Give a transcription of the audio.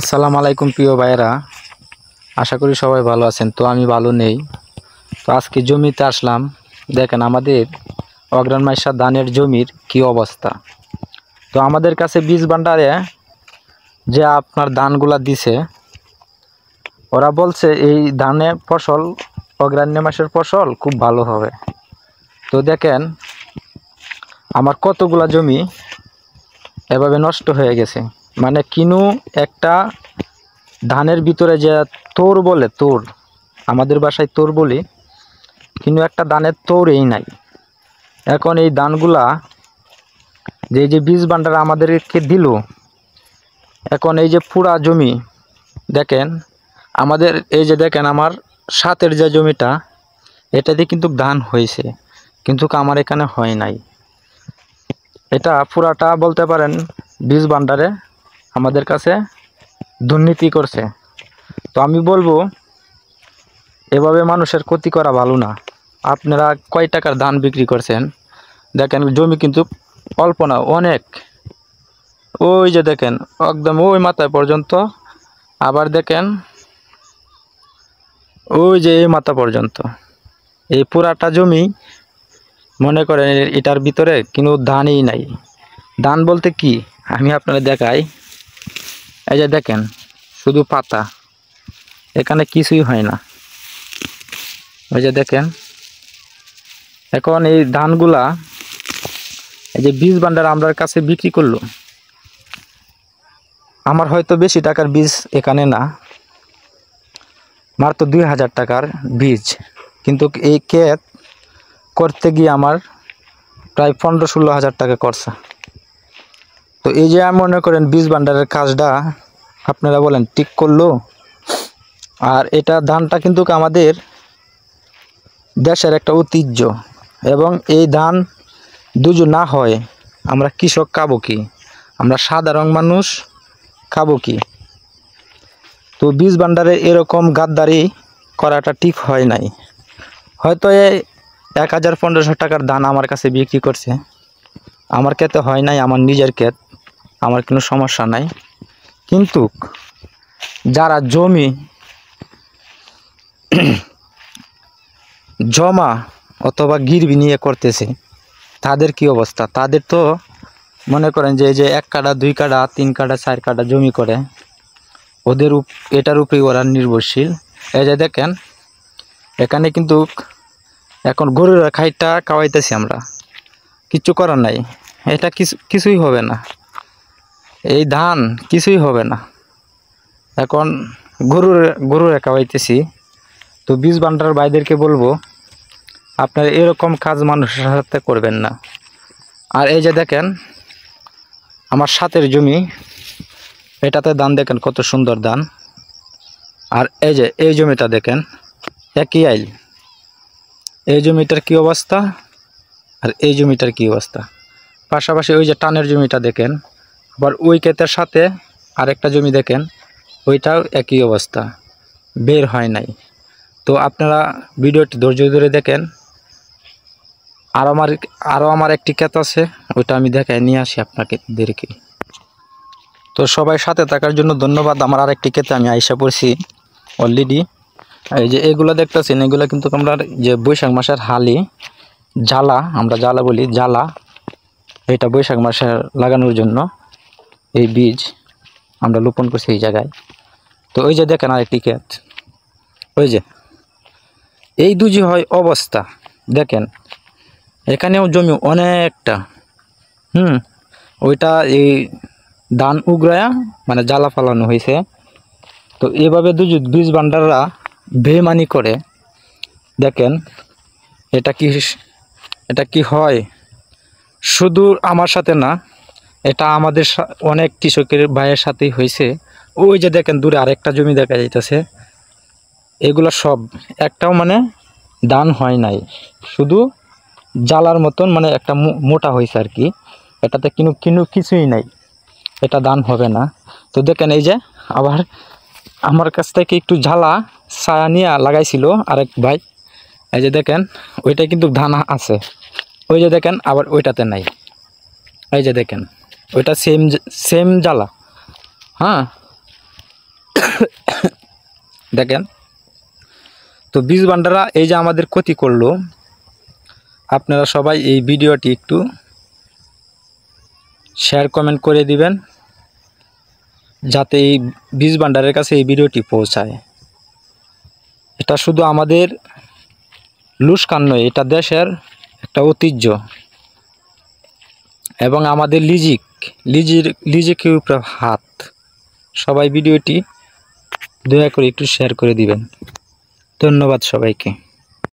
আসসালামু আলাইকুম প্রিয় ভাইয়েরা, আশা করি সবাই ভালো আছেন। তো আমি ভালো নেই। তো আজকে জমিতে আসলাম। দেখেন আমাদের অগ্রাণ মাইশা ধানের জমির কি অবস্থা। তো আমাদের কাছে বীজ ভান্ডারে যে আপনার ধানগুলা দিছে, ওরা বলছে এই ধানের ফসল অগ্রাণ মাসের ফসল খুব ভালো হবে। তো দেখেন আমার কতগুলা জমি এভাবে নষ্ট হয়ে গেছে। মানে কিনু একটা ধানের ভিতরে যে তোর বলে, তোর আমাদের বাসায় তোর বলি, কিন্তু একটা ধানের তোরই নাই। এখন এই ধানগুলা যে বীজ ভান্ডার আমাদেরকে দিল, এখন এই যে পুরা জমি দেখেন আমাদের, এই যে দেখেন আমার সাথের যে জমিটা, এটাতে কিন্তু ধান হয়েছে, কিন্তু আমার এখানে হয় নাই। এটা পুরাটা বলতে পারেন বীজ ভান্ডারে আমাদের কাছে দুর্নীতি করছে। তো আমি বলবো এভাবে মানুষের ক্ষতি করা ভালো না। আপনারা কয় টাকার ধান বিক্রি করছেন? দেখেন জমি কিন্তু অল্প না, অনেক। ওই যে দেখেন একদম ওই মাথায় পর্যন্ত, আবার দেখেন ওই যে এই মাথা পর্যন্ত, এই পুরাটা জমি মনে করেন এটার ভিতরে কিন্তু ধানই নাই। ধান বলতে কি আমি আপনারা দেখাই, এই যে দেখেন শুধু পাতা, এখানে কিছুই হয় না। ওই যে দেখেন এখন এই ধানগুলা এই যে বীজ ভান্ডার আমার কাছে বিক্রি করলো, আমার হয়তো বেশি টাকার বীজ এখানে না, মাত্র 2000 টাকার বীজ, কিন্তু এই ক্ষেত করতে গিয়ে আমার প্রায় 15-16 হাজার টাকা খরচা। তো এই যে আমি মনে করেন বীজ ভান্ডারের কাজটা আপনারা বলেন ঠিক করলো। আর এটা ধানটা কিন্তু আমাদের দেশের একটা ঐতিহ্য, এবং এই ধান দুজো না হয় আমরা কৃষক খাবো কি, আমরা সাধারণ মানুষ খাবো কি? তো বীজ ভান্ডারে এরকম গাদ্দারি করাটা ঠিক হয় নাই। হয়তো এই 1000-1500 টাকার ধান আমার কাছে বিক্রি করছে, আমার ক্ষেতে হয় নাই, আমার নিজের ক্ষেত, আমার কোনো সমস্যা নাই। কিন্তু যারা জমি জমা অথবা গিরবি নিয়ে করতেছে, তাদের কি অবস্থা? তাদের তো মনে করেন যে এই যে 1 কাঠা 2 কাঠা 3 কাঠা 4 কাঠা জমি করে, ওদের এটার উপরেই ওরা নির্ভরশীল। এই যে দেখেন এখানে কিন্তু এখন গরুর খাইটা খাওয়াইতেছি আমরা, কিচ্ছু করার নাই। এটা কিছুই হবে না, এই ধান কিছুই হবে না। এখন গরুর খাওয়াইতেছি। তো বীজ ভান্ডার ভাইদেরকে বলবো আপনারা এরকম কাজ মানুষের সাথে করবেন না। আর এই যে দেখেন আমার সাথের জমি, এটাতে ধান দেখেন কত সুন্দর ধান। আর এই যে এই জমিটা দেখেন একই আইল, এই জমিটার কি অবস্থা আর এই জমিটার কি অবস্থা। পাশাপাশি ওই যে টানের জমিটা দেখেন, আবার ওই ক্ষেতের সাথে আরেকটা জমি দেখেন, ওইটাও একই অবস্থা, বের হয় নাই। তো আপনারা ভিডিওটি ধৈর্য ধরে দেখেন। আরও আমার একটি ক্ষেত আছে, ওইটা আমি দেখাই নিয়ে আসি আপনাদেরকে। তো সবাই সাথে থাকার জন্য ধন্যবাদ। আমার আরেকটি ক্ষেতে আমি আইসা পড়ছি অলরেডি। এই যে এগুলো দেখতেছেন, এগুলো কিন্তু আমরা যে বৈশাখ মাসের হালি জ্বালা, আমরা জ্বালা বলি, জ্বালা, এটা বৈশাখ মাসে লাগানোর জন্য এই বীজ আমরা রোপণ করছি এই জায়গায়। তো ওই যে দেখেন আরেকটি ক্ষেত, ওই যে এই দুজি হয় অবস্থা দেখেন, এখানেও জমি অনেকটা। ওইটা এই ধান উগরায়া মানে জ্বালা ফালানো হয়েছে। তো এভাবে বীজ ভান্ডাররা বেমানি করে। দেখেন এটা কি হয়, শুধু আমার সাথে না, এটা আমাদের অনেক কৃষকের ভাইয়ের সাথেই হয়েছে। ওই যে দেখেন দূরে আরেকটা জমি দেখা যাইতেছে, এগুলো সব একটাও মানে ধান হয় নাই, শুধু জ্বালার মতন মানে একটা মোটা হয়েছে আর কি। এটাতে কিছুই নাই, এটা ধান হবে না। তো দেখেন এই যে আবার আমার কাছ থেকে একটু ঝালা ছায়া নিয়ে লাগাইছিল আরেক ভাই, এই যে দেখেন ওইটা কিন্তু ধান আছে। ওই যে দেখেন আবার ওইটাতে নাই, এই যে দেখেন ওইটা সেম জ্বালা। হ্যাঁ, দেখেন তো বীজ ভান্ডাররা এই যে আমাদের ক্ষতি করলো, আপনারা সবাই এই ভিডিওটি একটু শেয়ার কমেন্ট করে দিবেন যাতে এই বীজ ভান্ডারের কাছে এই ভিডিওটি পৌঁছায়। এটা শুধু আমাদের লুসকান নয়, এটা দেশের একটা ঐতিহ্য এবং আমাদের লিজিকের উপরে হাত। সবাই ভিডিওটি দয়া করে একটু শেয়ার করে দিবেন। ধন্যবাদ সবাইকে।